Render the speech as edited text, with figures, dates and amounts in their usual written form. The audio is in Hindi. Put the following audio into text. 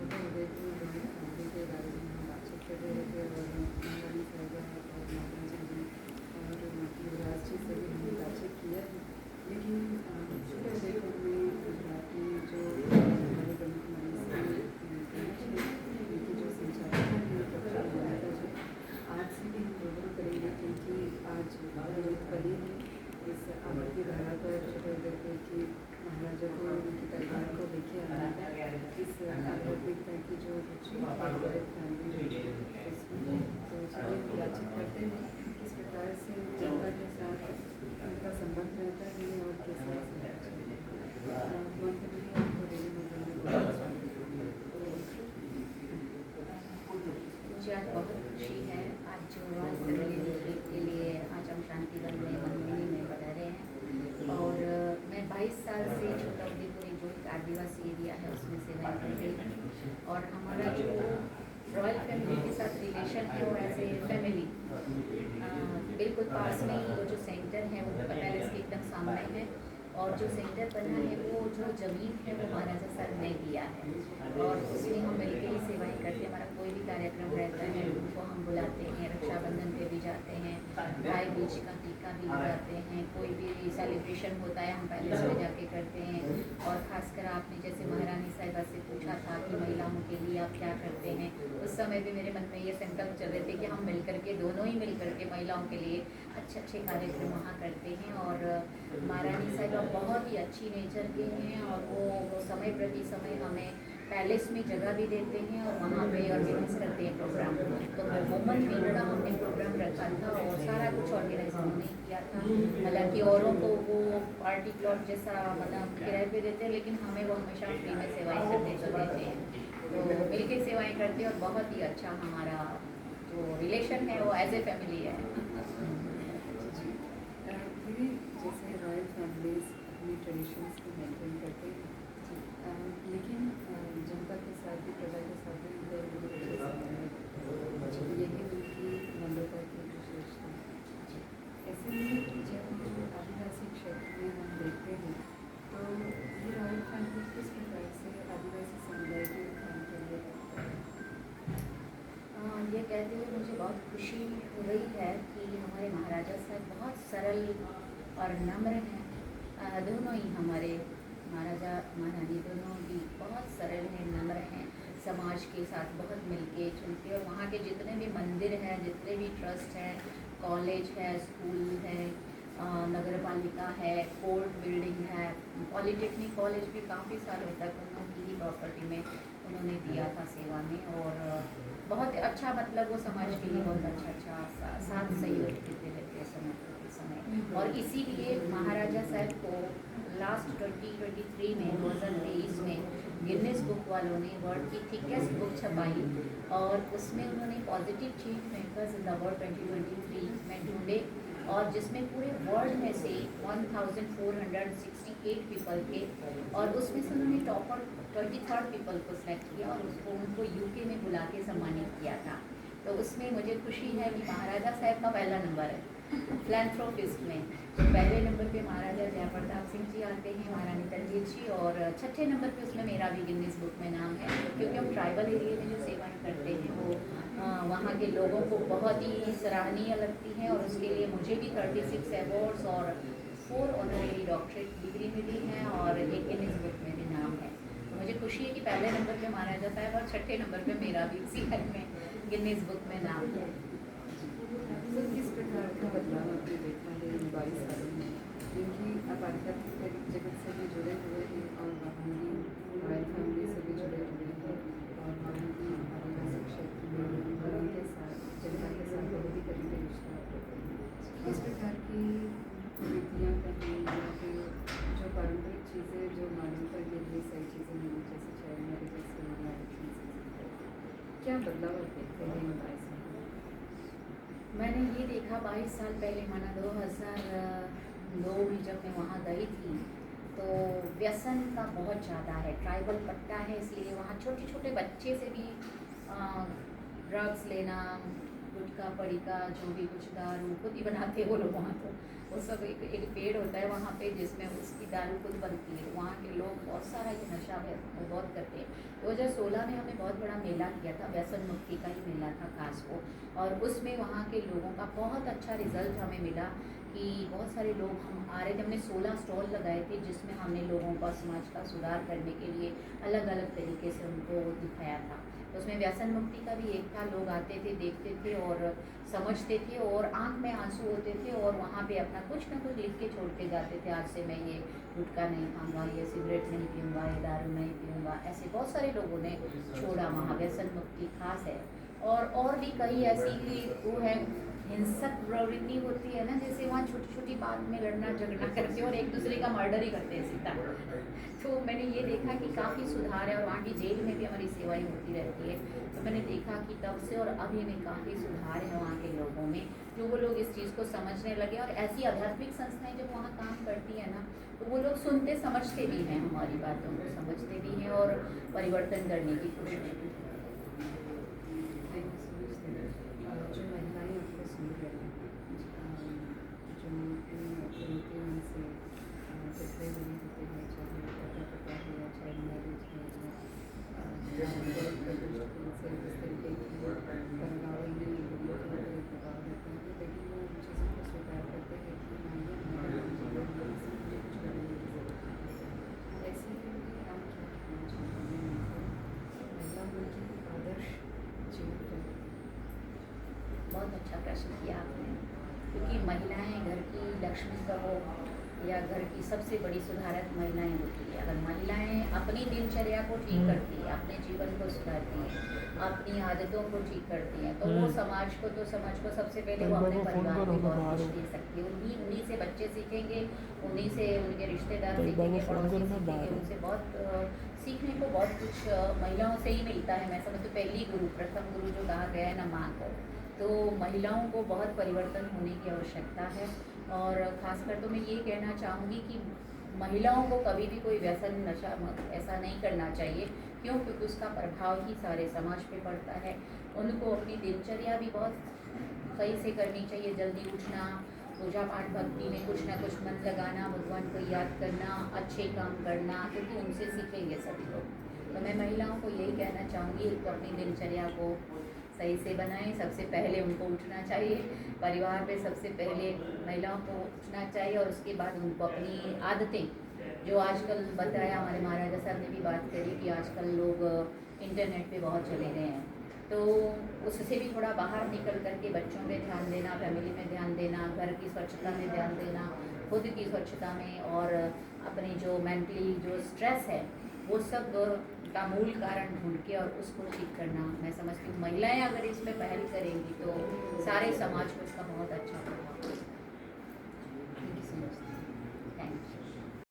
छोटे उदयपुर जो है फैमिली के बारे में हम बातचीत कर रहे थे और महारानी साहिबा और महाराजा जी और युवराज जी से भी हमने बातचीत किया है। लेकिन छोटे उदयपुर में गुजरात में जो हमारे ब्रह्मकुमारी से उनकी जो संचालक है डॉक्टर महाराजा जी, आज से भी हम प्रोग्राम करेंगे क्योंकि आज रोहित पली है इस आमद की धारा पर छोटे उदयपुर की महाराजा को उनकी परिवार को लेके आना है इस आध्यात्मिकता की जो फैमिली उसमें तो चलिए बातचीत करते हैं किस प्रकार से जनता के साथ उनका संबंध रहता है और किस तरह से आपको डेली मुझे आज बहुत खुशी है। आज जो के लिए आज हम शांतिवन में मनमोहनी में बता रहे हैं और मैं 22 साल से छोटा उदयपुर जो एक आदिवासी एरिया है उसमें सेवाएं कर रही हूँ और हमारा जो रॉयल फैमिली के साथ रिलेशन है वो ऐसे फैमिली बिल्कुल पास में ही वो जो सेंटर है वो पैलेस के एकदम सामने है और जो सेंटर बना है वो जो ज़मीन है वो महाराजा साहब ने दिया है और उसमें हम मिलकर ही सेवाएं करते हैं। हमारा कोई भी कार्यक्रम रहता है उनको हम बुलाते हैं, रक्षाबंधन पे भी जाते हैं, भाई बीज का टीका भी लगाते हैं, कोई भी सेलिब्रेशन होता है हम पैलेस में जाके करते हैं। और ख़ासकर आपने जैसे महारानी साहिबा से पूछा था कि महिलाओं के लिए आप क्या करते हैं, उस समय भी मेरे मन में ये संकल्प चल रहे थे कि हम मिल करके दोनों ही मिल करके महिलाओं के लिए अच्छे अच्छे कार्यक्रम वहाँ करते हैं। और महारानी साहिबा बहुत ही अच्छी नेचर के हैं और वो समय प्रति समय हमें पैलेस में जगह भी देते हैं और वहाँ पे ऑर्गेनाइज करते हैं प्रोग्राम। तो वुमन वीक का हमने प्रोग्राम रखा था और सारा कुछ ऑर्गेनाइज हमने किया था। हालांकि औरों को वो पार्टी प्लॉट जैसा मतलब किराए पे देते हैं लेकिन हमें वो हमेशा फ्री में सेवाएं करने को देते हैं। तो मिलकर सेवाएं करते हैं और बहुत ही अच्छा हमारा जो रिलेशन है वो एज ए फैमिली है। जैसे रॉयल फैमिलीज अपनी ट्रेडिशंस को मेंटेन करते हैं लेकिन जनता के साथ भी प्रजा के साथ भी यही उनकी नम्रता की विशेषता। ऐसे में जब आदिवासी क्षेत्र में हम देखते हैं तो ये रॉयल फैमिली किस प्रकार से आदिवासी समुदाय के उत्थान के लिए करता है। ये कहते हुए मुझे बहुत खुशी हो रही है कि हमारे महाराजा साहब बहुत सरल और नम्र हैं। दोनों ही हमारे महाराजा महारानी दोनों ही बहुत सरल हैं, नम्र हैं, समाज के साथ बहुत मिलके जुलके और वहाँ के जितने भी मंदिर हैं, जितने भी ट्रस्ट हैं, कॉलेज है, स्कूल है, नगर पालिका है, कोर्ट बिल्डिंग है, पॉलिटेक्निक कॉलेज भी काफ़ी सालों तक उनकी ही प्रॉपर्टी में उन्होंने दिया था सेवा में और बहुत अच्छा मतलब वो समाज के लिए बहुत अच्छा साथ सहयोग देते रहते हैं समय और इसीलिए महाराजा साहब को लास्ट 2023 में 2023 में गिनीज बुक वालों ने वर्ल्ड की थिकेस्ट बुक छपाई और उसमें उन्होंने positive change makers in the world 2023 में ढूंढे और जिसमें पूरे वर्ल्ड में से 1468 पीपल के और उसमें से उन्होंने टॉपर 23rd पीपल को सिलेक्ट किया और उनको यूके में बुला के सम्मानित किया था। तो उसमें मुझे खुशी है कि महाराजा साहब का पहला नंबर है फिलैंथ्रोपिस्ट में। तो पहले नंबर पे महाराजा जयप्रताप सिंह जी आते हैं, महारानी तंजीत जी और छठे नंबर पे उसमें मेरा भी गिनीज बुक में नाम है क्योंकि हम ट्राइबल एरिया में जो सेवाएं करते हैं वो वहाँ के लोगों को बहुत ही सराहनीय लगती है और उसके लिए मुझे भी 36 अवार्ड्स और 4 ऑनरेरी डॉक्टरेट डिग्री मिली है और एक गिनीज बुक में भी नाम है। तो मुझे खुशी है कि पहले नंबर पे महाराजा साहब और छठे नंबर पे मेरा भी इसी घर में गिनीज बुक में नाम है। तो किस प्रकार का बदलाव आपने देखा है इन 22 सालों में, क्योंकि आप आध्यात्मिक जगत से भी जुड़े हुए हैं और वहाँ की रॉयल फैमिली से भी जुड़े हुए हैं और वहाँ की आदिवासी क्षेत्र में लोगों के साथ जनता के साथ बहुत ही करीबी रिश्ता होते हैं। किस प्रकार की रीतियाँ कहीं या फिर जो पारंपरिक चीज़ें जो मानवता के लिए सही चीज़ें हैं जैसे चाइल्ड मैरिजेस क्या बदलाव देखते हैं इन 22 सालों में? मैंने ये देखा 22 साल पहले माना 2002 में जब मैं वहाँ गई थी तो व्यसन का बहुत ज़्यादा है, ट्राइबल पट्टा है इसलिए वहाँ छोटे छोटे बच्चे से भी ड्रग्स लेना, गुटखा पड़िका जो भी कुछ दारू खुद ही बनाते वो लोग वहाँ तो वो सब एक पेड़ होता है वहाँ पे जिसमें उसकी दारू खुद बनती है। वहाँ के लोग बहुत सारा ये नशा बहुत करते हैं। 2016 में हमने बहुत बड़ा मेला किया था, व्यसन मुक्ति का ही मेला था खास को, और उसमें वहाँ के लोगों का बहुत अच्छा रिजल्ट हमें मिला कि बहुत सारे लोग हम आ रहे थे। हमने 16 स्टॉल लगाए थे जिसमें हमने लोगों का समाज का सुधार करने के लिए अलग अलग तरीके से उनको दिखाया था। तो उसमें व्यसन मुक्ति का भी एक था, लोग आते थे, देखते थे और समझते थे और आंख में आंसू होते थे और वहाँ पे अपना कुछ ना कुछ लिख के छोड़ के जाते थे। आज से मैं ये गुटखा नहीं खाऊंगा, ये सिगरेट नहीं पीऊँगा, ये दारू नहीं पीऊँगा। ऐसे बहुत सारे लोगों ने छोड़ा वहाँ। व्यसन मुक्ति खास है। और भी कई ऐसी वो है हिंसक प्रवृत्ति होती है ना, जैसे वहाँ छोटी छोटी बात में लड़ना झगड़ना करते हैं और एक दूसरे का मर्डर ही करते हैं सीधा। तो मैंने ये देखा कि काफ़ी सुधार है और वहाँ की जेल में भी हमारी सेवाएं होती रहती है। तो मैंने देखा कि तब से और अभी में काफ़ी सुधार है वहाँ के लोगों में, जो वो लोग इस चीज़ को समझने लगे। और ऐसी आध्यात्मिक संस्थाएं जब वहाँ काम करती है ना, तो वो लोग सुनते समझते भी हैं, हमारी बातों को समझते भी हैं और परिवर्तन करने की कोशिश भी। जो महिलाएं आपको सुन रही हैं, जो उनके मन से पिछड़े हुए होते हैं, चाहे पता है या चाहे मैरिज है या से इस तरीके की परगावी दबाव रहता है, लेकिन वो उन चीज़ों को स्वीकार करते हैं कि हाँ ये हमारा जीवन है, इसमें मुझे कुछ करने की ज़रूरत है। ऐसे में आप क्या कहना चाहेंगे महिला होने की आदर्श जीवन क्या है? बहुत अच्छा प्रश्न किया आपने, क्योंकि महिलाएं घर की लक्ष्मी कहो या घर की सबसे बड़ी सुधारक महिलाएं होती है। अगर महिलाएं अपनी दिनचर्या को ठीक करती हैं, अपने जीवन को सुधारती हैं, अपनी आदतों को ठीक करती हैं, तो वो समाज को सबसे पहले वो अपने परिवार में बहुत कुछ दे सकती है। उन्हीं से बच्चे सीखेंगे, उन्हीं से उनके रिश्तेदार सीखेंगे, पड़ोसी सीखेंगे। उनसे बहुत सीखने को बहुत कुछ महिलाओं से ही मिलता है। मैं समझती हूँ पहली गुरु, प्रथम गुरु जो कहा गया है ना, माँ को। तो महिलाओं को बहुत परिवर्तन होने की आवश्यकता है। और ख़ासकर तो मैं ये कहना चाहूँगी कि महिलाओं को कभी भी कोई व्यसन नशा ऐसा नहीं करना चाहिए। क्यों? क्योंकि उसका प्रभाव ही सारे समाज पे पड़ता है। उनको अपनी दिनचर्या भी बहुत सही से करनी चाहिए, जल्दी उठना, पूजा पाठ भक्ति में कुछ ना कुछ मन लगाना, भगवान को याद करना, अच्छे काम करना, क्योंकि उनसे सीखेंगे सभी लोग। तो मैं महिलाओं को यही कहना चाहूँगी कि अपनी दिनचर्या को सही से बनाएं। सबसे पहले उनको उठना चाहिए, परिवार में सबसे पहले महिलाओं को उठना चाहिए और उसके बाद उनको अपनी आदतें, जो आजकल बताया हमारे महाराजा साहब ने भी बात करी कि आजकल लोग इंटरनेट पे बहुत चले गए हैं, तो उससे भी थोड़ा बाहर निकल करके बच्चों पे ध्यान देना, फैमिली में ध्यान देना, घर की स्वच्छता में ध्यान देना, खुद की स्वच्छता में, और अपनी जो मेंटली जो स्ट्रेस है वो सब का मूल कारण ढूंढ के और उसको ठीक करना। मैं समझती हूँ महिलाएं अगर इसमें पहल करेंगी तो सारे समाज को इसका बहुत अच्छा